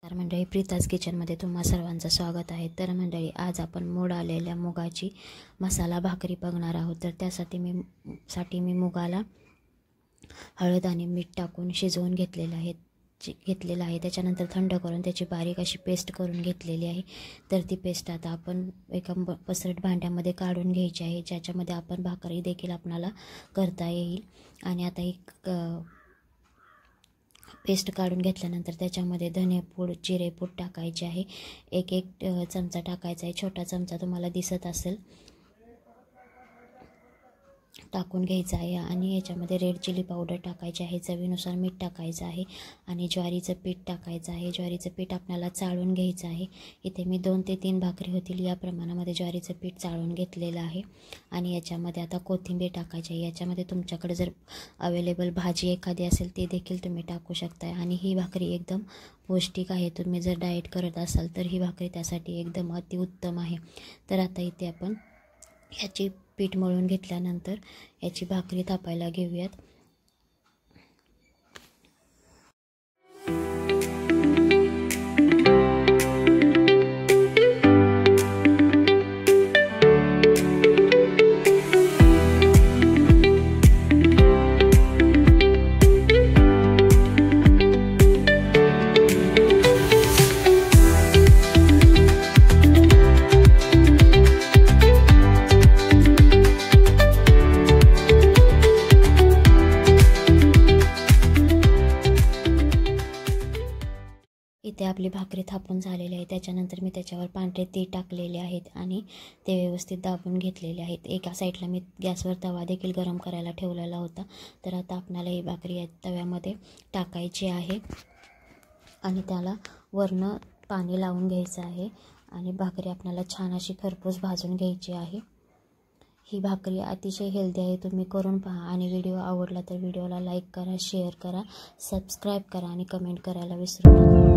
तर मंडळी, प्रीताज किचनमध्ये तुम्हा सर्वांचं स्वागत आहे। तर मंडळी, आज आपण मोड आलेल्या मुगाची मसाला भाकरी बघणार आहोत। तर त्यासाठी मी मुगाला हळद आणि मीठ टाकून शिजवून घेतलेला आहे। त्याच्यानंतर थंड करून त्याची बारीक अशी पेस्ट करून घेतलेली आहे। तर ती पेस्ट आता आपण एका पसरट भांड्यामध्ये काढून घ्यायची आहे, ज्याच्यामध्ये आपण भाकरी देखील आपल्याला करता येईल। आणि आता एक पेस्ट काढून घेतल्यानंतर त्याच्यामध्ये धनेपूड, जिरेपूड टाकायचे आहे। एक चमचा टाकायचा आहे, छोटा चमचा तुम्हाला दिसत असेल टाकून घ्यायचा आहे। आणि याच्यामध्ये रेड चिली पावडर टाकायची आहे, चवीनुसार मीठ टाकायचं आहे आणि ज्वारीचं पीठ टाकायचं आहे। ज्वारीचं पीठ आपल्याला चाळून घ्यायचं आहे। इथे मी 2 ते 3 भाकरी होतील या प्रमाणामध्ये ज्वारीचं पीठ चाळून घेतलेलं आहे। आणि याच्यामध्ये आता कोथिंबीर टाकायची आहे। याच्यामध्ये तुमच्याकडे जर अवेलेबल भाजी एखादी असेल ती देखील तुम्ही टाकू शकता। आणि ही भाकरी एकदम पौष्टिक आहे। तुम्ही जर डाएट करत असाल तर ही भाकरी त्यासाठी एकदम अतिउत्तम आहे। तर आता इथे आपण याची पीठ मळून घेतल्यानंतर याची भाकरी थापायला घेऊयात। इथे आपली भाकरी थापून झालेली आहे। त्याच्यानंतर मी त्याच्यावर पांढरे तीळ टाकलेले आहेत आणि ते व्यवस्थित दाबून घेतलेले आहेत। एका साईडला मी गॅसवर तवा देखील गरम करायला ठेवलेला होता। तर आता आपल्याला ही भाकरी या तव्यामध्ये टाकायची आहे आणि त्याला वरनं पाणी लावून घ्यायचं आहे आणि भाकरी आपल्याला छान अशी खरपूस भाजून घ्यायची आहे। ही भाकरी अतिशय हेल्दी आहे, तुम्ही करून पहा। आणि व्हिडिओ आवडला तर व्हिडिओला लाईक करा, शेअर करा, सबस्क्राईब करा आणि कमेंट करायला विसरू नका।